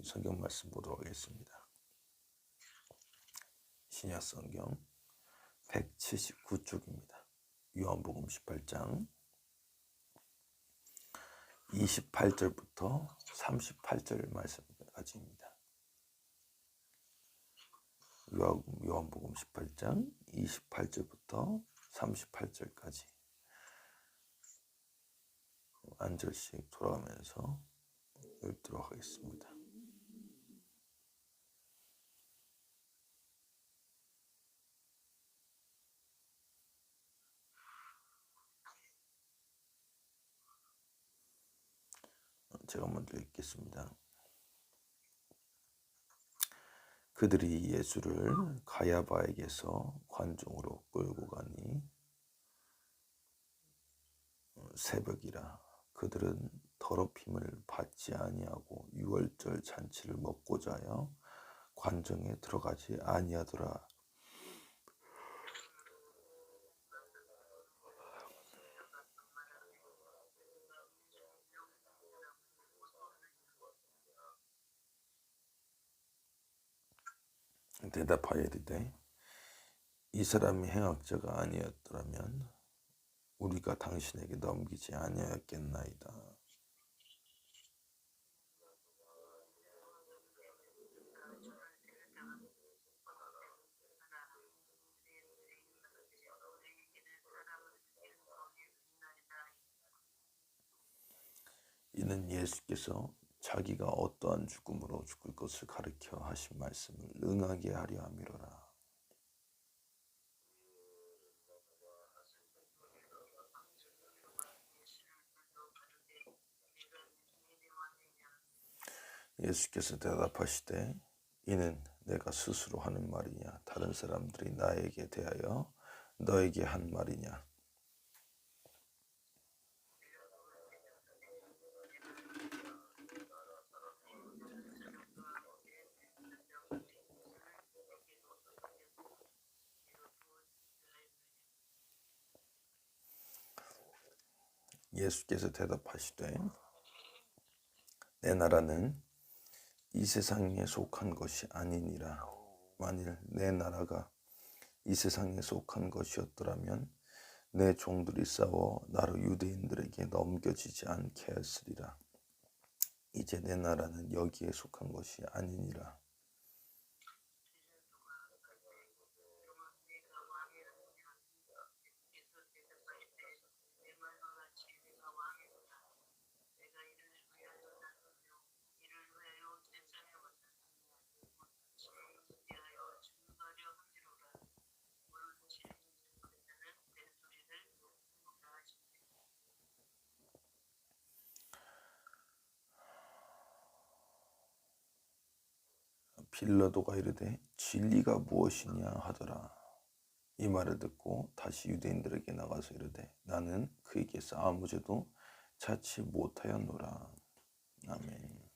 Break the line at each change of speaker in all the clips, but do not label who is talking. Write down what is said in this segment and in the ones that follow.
성경 말씀 보도록 하겠습니다. 신약 성경 179쪽입니다. 요한복음 18장 28절부터 38절 말씀까지입니다. 요한복음 18장 28절부터 38절까지 한 절씩 돌아가면서 읽도록 하겠습니다. 제가 먼저 읽겠습니다. 그들이 예수를 가야바에게서 관중으로 끌고 가니 새벽이라. 그들은 더럽힘을 받지 아니하고 유월절 잔치를 먹고자 하여 관정에 들어가지 아니하더라. 대답하여 이르되 이 사람이 행악자가 아니었더라면 우리가 당신에게 넘기지 아니하였겠나이다. 이는 예수께서 자기가 어떠한 죽음으로 죽을 것을 가르쳐 하신 말씀을 응하게 하려 함이로라. 예수께서 대답하시되 이는 내가 스스로 하는 말이냐 다른 사람들이 나에게 대하여 너에게 한 말이냐. 예수께서 대답하시되 내 나라는 이 세상에 속한 것이 아니니라. 만일 내 나라가 이 세상에 속한 것이었더라면 내 종들이 싸워 나로 유대인들에게 넘겨지지 않게 했으리라. 이제 내 나라는 여기에 속한 것이 아니니라. 빌라도가 이르되 진리가 무엇이냐 하더라. 이 말을 듣고 다시 유대인들에게 나가서 이르되 나는 그에게서 아무 죄도 찾지 못하였노라. 아멘.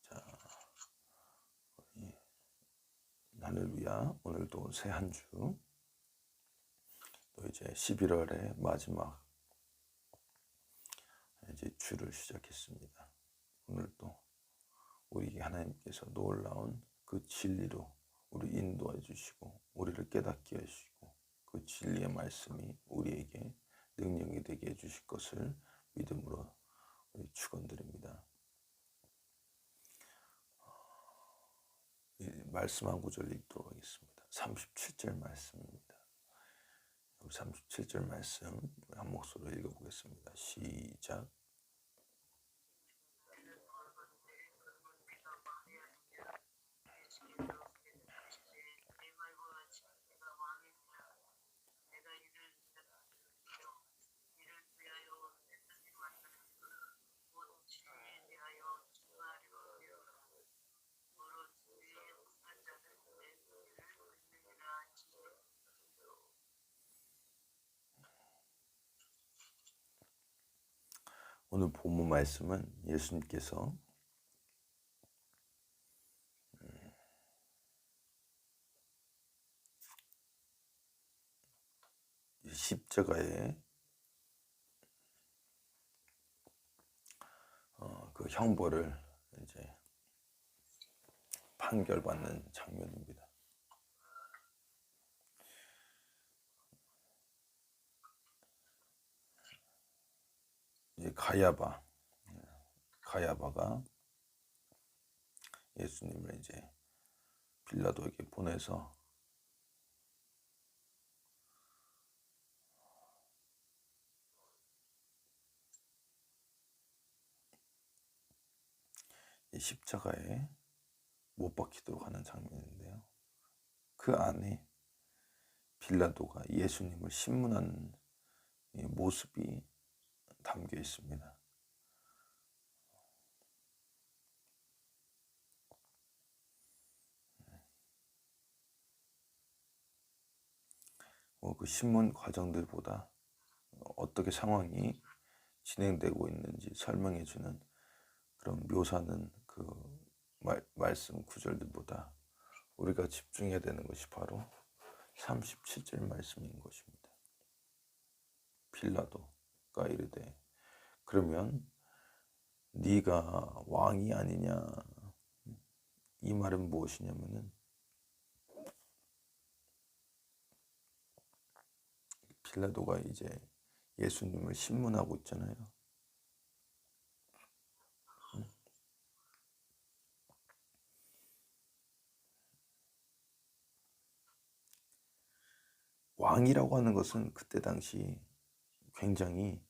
자, 할렐루야. 오늘도 새 한 주, 또 이제 11월의 마지막 이제 주를 시작했습니다. 오늘도 우리에게 하나님께서 놀라운 그 진리로 우리 인도해 주시고 우리를 깨닫게 하시고 그 진리의 말씀이 우리에게 능력이 되게 해 주실 것을 믿음으로 우리 축원드립니다. 말씀 한 구절 읽도록 하겠습니다. 37절 말씀입니다. 37절 말씀 한 목소리로 읽어보겠습니다. 시작. 오늘 본문 말씀은 예수님께서 십자가에 그 형벌을 이제 판결받는 장면입니다. 이제 가야바가 예수님을 이제 빌라도에게 보내서 십자가에 못 박히도록 하는 장면인데요. 그 안에 빌라도가 예수님을 신문한 모습이 담겨 있습니다. 그 신문 과정들보다 어떻게 상황이 진행되고 있는지 설명해주는 그런 묘사는 그 말씀 구절들보다 우리가 집중해야 되는 것이 바로 37절 말씀인 것입니다. 빌라도가 이르되 그러면 네가 왕이 아니냐. 이 말은 무엇이냐면은 빌라도가 이제 예수님을 신문하고 있잖아요. 왕이라고 하는 것은 그때 당시 굉장히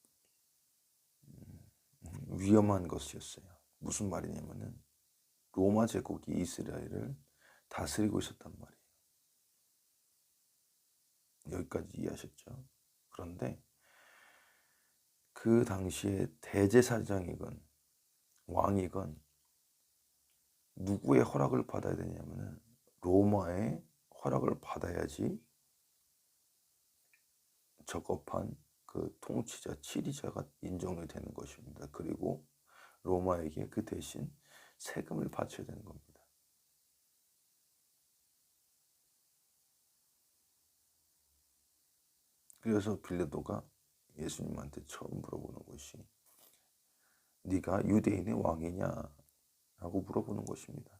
위험한 것이었어요. 무슨 말이냐면은 로마 제국이 이스라엘을 다스리고 있었단 말이에요. 여기까지 이해하셨죠? 그런데 그 당시에 대제사장이건 왕이건 누구의 허락을 받아야 되냐면은 로마의 허락을 받아야지 적합한 그 통치자, 치리자가 인정이 되는 것입니다. 그리고 로마에게 그 대신 세금을 바쳐야 되는 겁니다. 그래서 빌라도가 예수님한테 처음 물어보는 것이 네가 유대인의 왕이냐? 라고 물어보는 것입니다.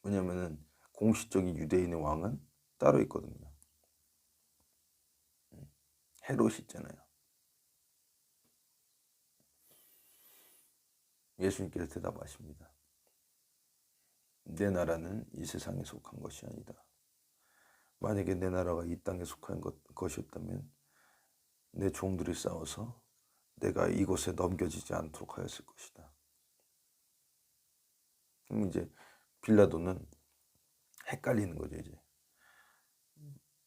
왜냐하면 공식적인 유대인의 왕은 따로 있거든요. 헤롯이 있잖아요. 예수님께서 대답하십니다. 내 나라는 이 세상에 속한 것이 아니다. 만약에 내 나라가 이 땅에 속한 것이었다면 내 종들이 싸워서 내가 이곳에 넘겨지지 않도록 하였을 것이다. 그럼 이제 빌라도는 헷갈리는 거죠. 이제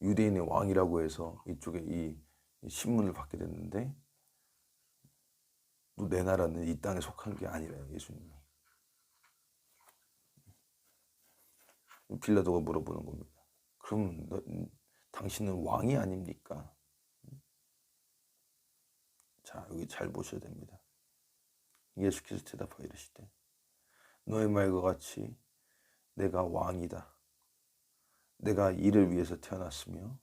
유대인의 왕이라고 해서 이쪽에 이 신문을 받게 됐는데 또 내 나라는 이 땅에 속한 게 아니라 예수님이. 빌라도가 물어보는 겁니다. 그럼 당신은 왕이 아닙니까? 자, 여기 잘 보셔야 됩니다. 예수께서 대답하여 이르시되 너의 말과 같이 내가 왕이다. 내가 이를 위해서 태어났으며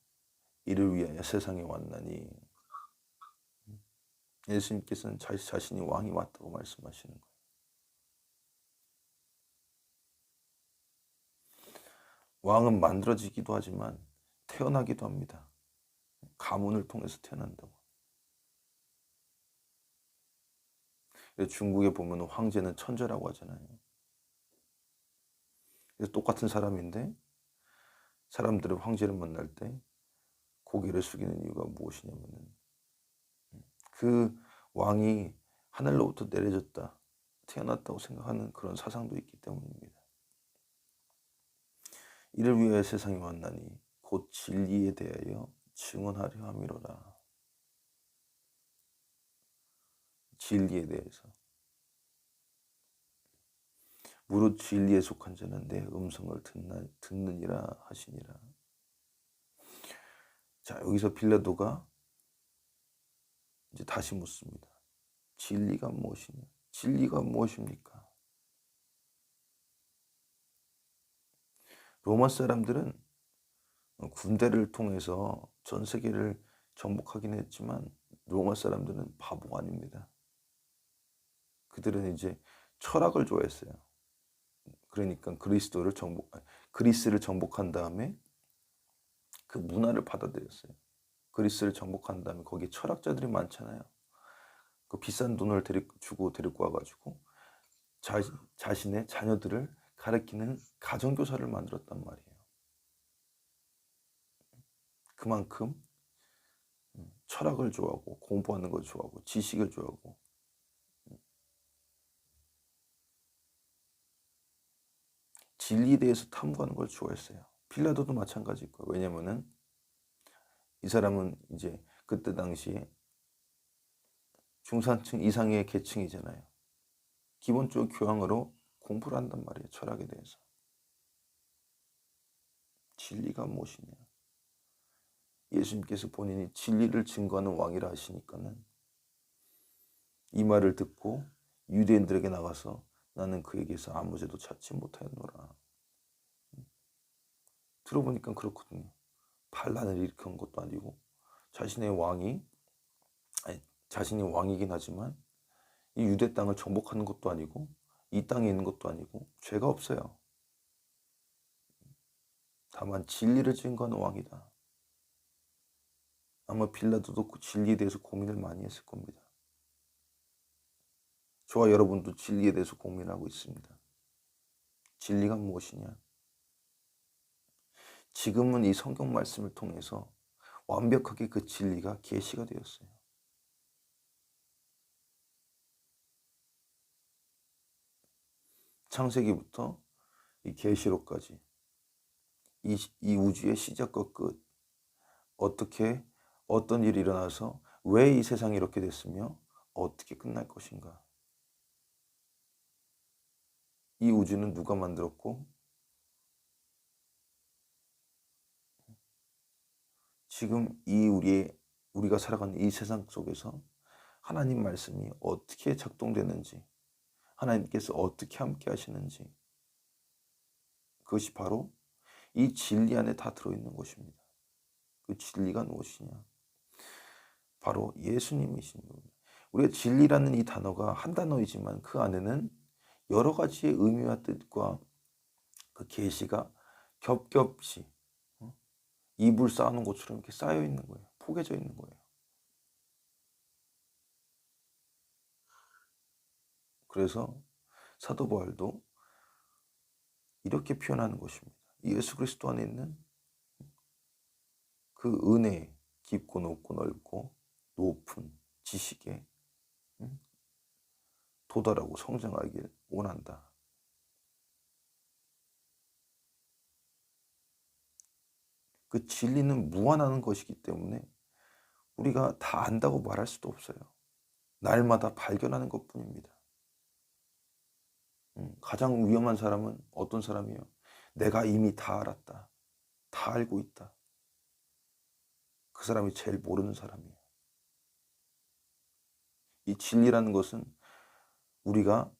이를 위하여 세상에 왔나니. 예수님께서는 자신이 왕이 맞다고 말씀하시는 거예요. 왕은 만들어지기도 하지만 태어나기도 합니다. 가문을 통해서 태어난다고. 중국에 보면 황제는 천재라고 하잖아요. 그래서 똑같은 사람인데 사람들은 황제를 만날 때 고개를 숙이는 이유가 무엇이냐면은 그 왕이 하늘로부터 내려졌다, 태어났다고 생각하는 그런 사상도 있기 때문입니다. 이를 위하여 세상에 왔나니 곧 진리에 대하여 증언하려 함이로라. 진리에 대해서. 무릇 진리에 속한 자는 내 음성을 듣느니라 하시니라. 자, 여기서 빌라도가 이제 다시 묻습니다. 진리가 무엇이냐? 진리가 무엇입니까? 로마 사람들은 군대를 통해서 전 세계를 정복하긴 했지만 로마 사람들은 바보가 아닙니다. 그들은 이제 철학을 좋아했어요. 그러니까 그리스를 정복한 다음에 그 문화를 받아들였어요. 그리스를 정복한 다음에 거기에 철학자들이 많잖아요. 그 비싼 돈을 주고 데리고 와가지고 자신의 자녀들을 가르치는 가정교사를 만들었단 말이에요. 그만큼 철학을 좋아하고 공부하는 걸 좋아하고 지식을 좋아하고 진리에 대해서 탐구하는 걸 좋아했어요. 빌라도도 마찬가지일 거예요. 왜냐면은 이 사람은 이제 그때 당시에 중산층 이상의 계층이잖아요. 기본적으로 교양으로 공부를 한단 말이에요. 철학에 대해서. 진리가 무엇이냐. 예수님께서 본인이 진리를 증거하는 왕이라 하시니까는 이 말을 듣고 유대인들에게 나가서 나는 그에게서 아무 죄도 찾지 못하였노라. 들어보니까 그렇거든요. 반란을 일으킨 것도 아니고 자신의 자신이 왕이긴 하지만 이 유대 땅을 정복하는 것도 아니고 이 땅에 있는 것도 아니고 죄가 없어요. 다만 진리를 증거하는 왕이다. 아마 빌라도도 그 진리에 대해서 고민을 많이 했을 겁니다. 저와 여러분도 진리에 대해서 고민하고 있습니다. 진리가 무엇이냐? 지금은 이 성경 말씀을 통해서 완벽하게 그 진리가 계시가 되었어요. 창세기부터 이 계시록까지 이 우주의 시작과 끝, 어떻게 어떤 일이 일어나서 왜 이 세상이 이렇게 됐으며 어떻게 끝날 것인가. 이 우주는 누가 만들었고 지금 우리가 살아가는 이 세상 속에서 하나님 말씀이 어떻게 작동되는지, 하나님께서 어떻게 함께 하시는지, 그것이 바로 이 진리 안에 다 들어있는 것입니다. 그 진리가 무엇이냐? 바로 예수님이신 겁니다. 우리가 진리라는 이 단어가 한 단어이지만 그 안에는 여러 가지의 의미와 뜻과 그 계시가 겹겹이 이불 쌓아놓은 것처럼 이렇게 쌓여 있는 거예요. 포개져 있는 거예요. 그래서 사도 바울도 이렇게 표현하는 것입니다. 예수 그리스도 안에 있는 그 은혜, 깊고 높고 넓고 높은 지식에 도달하고 성장하길 원한다. 그 진리는 무한한 것이기 때문에 우리가 다 안다고 말할 수도 없어요. 날마다 발견하는 것뿐입니다. 가장 위험한 사람은 어떤 사람이에요? 내가 이미 다 알았다. 다 알고 있다. 그 사람이 제일 모르는 사람이에요. 이 진리라는 것은 우리가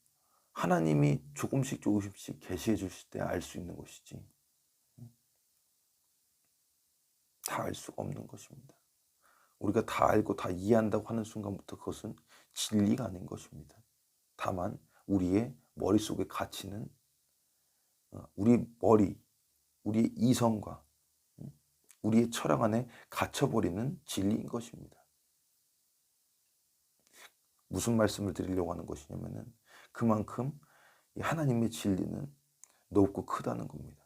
하나님이 조금씩 계시해 주실 때 알 수 있는 것이지 다 알 수가 없는 것입니다. 우리가 다 알고 다 이해한다고 하는 순간부터 그것은 진리가 아닌 것입니다. 다만 우리의 머릿속에 갇히는 우리의 이성과 우리의 철학 안에 갇혀버리는 진리인 것입니다. 무슨 말씀을 드리려고 하는 것이냐면은 그만큼 하나님의 진리는 높고 크다는 겁니다.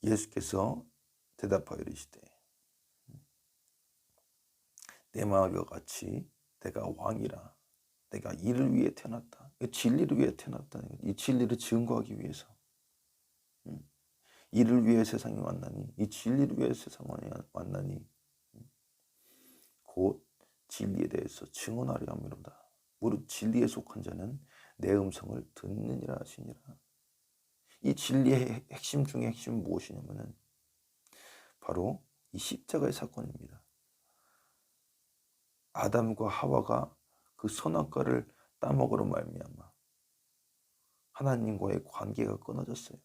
예수께서 대답하여 이르시되 내 마음과 같이 내가 왕이라. 내가 이를 위해 태어났다. 진리를 위해 태어났다는 거예요. 이 진리를 증거하기 위해서. 이를 위해 세상에 왔나니 이 진리를 위해 세상에 왔나니 곧 진리에 대해서 증언하려 함이로다. 무릇 진리에 속한 자는 내 음성을 듣느니라 하시니라. 이 진리의 핵심 중에 핵심은 무엇이냐면은 바로 이 십자가의 사건입니다. 아담과 하와가 그 선악과를 따먹으로 말미암아 하나님과의 관계가 끊어졌어요.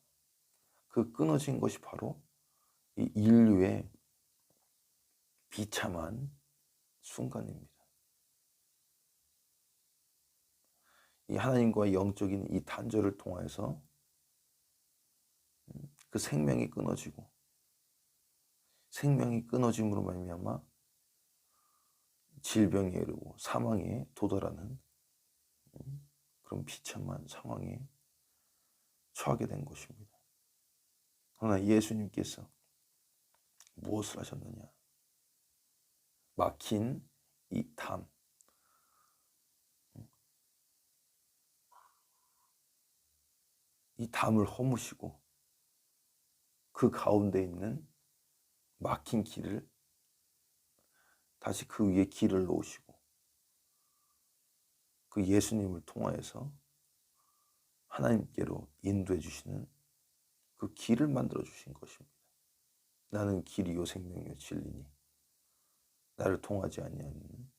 그 끊어진 것이 바로 이 인류의 비참한 순간입니다. 이 하나님과의 영적인 이 단절을 통해서 그 생명이 끊어지고, 생명이 끊어짐으로 말미암아 질병에 이르고 사망에 도달하는 그런 비참한 상황에 처하게 된 것입니다. 그러나 예수님께서 무엇을 하셨느냐? 막힌 이 담, 이 담을 허무시고 그 가운데 있는 막힌 길을 다시 그 위에 길을 놓으시고 그 예수님을 통하여서 하나님께로 인도해 주시는 그 길을 만들어 주신 것입니다. 나는 길이요 생명이요 진리니 나를 통하지 아니하는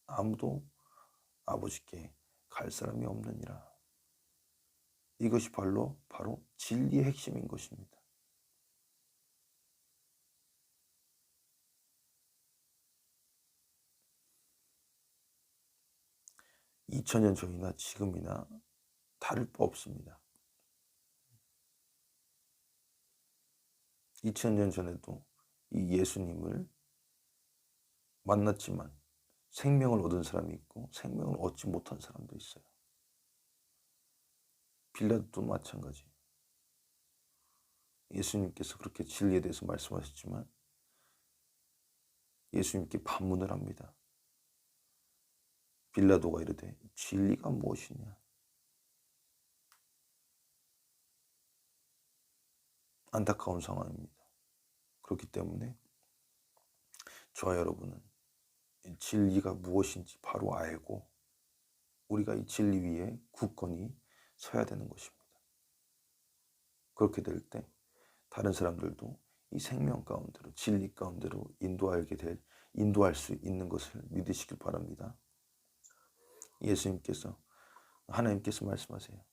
아무도 아버지께 갈 사람이 없느니라. 이것이 바로 진리의 핵심인 것입니다. (2000년) 전이나 지금이나 다를 바 없습니다. 2000년 전에도 이 예수님을 만났지만 생명을 얻은 사람이 있고 생명을 얻지 못한 사람도 있어요. 빌라도도 마찬가지. 예수님께서 그렇게 진리에 대해서 말씀하셨지만 예수님께 반문을 합니다. 빌라도가 이르되 진리가 무엇이냐? 안타까운 상황입니다. 그렇기 때문에 저와 여러분은 진리가 무엇인지 바로 알고 우리가 이 진리 위에 굳건히 서야 되는 것입니다. 그렇게 될 때 다른 사람들도 이 생명 가운데로 진리 가운데로 인도할 수 있는 것을 믿으시길 바랍니다. 하나님께서 말씀하세요.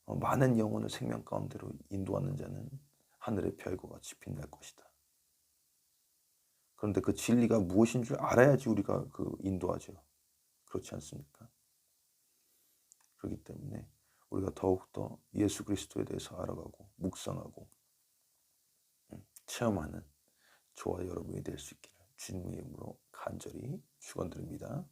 많은 영혼을 생명 가운데로 인도하는 자는 하늘의 별과 같이 빛날 것이다. 그런데 그 진리가 무엇인 줄 알아야지 우리가 그 인도하죠. 그렇지 않습니까? 그렇기 때문에 우리가 더욱더 예수 그리스도에 대해서 알아가고 묵상하고 체험하는 저와 여러분이 될 수 있기를 주님의 이름으로 간절히 축원드립니다.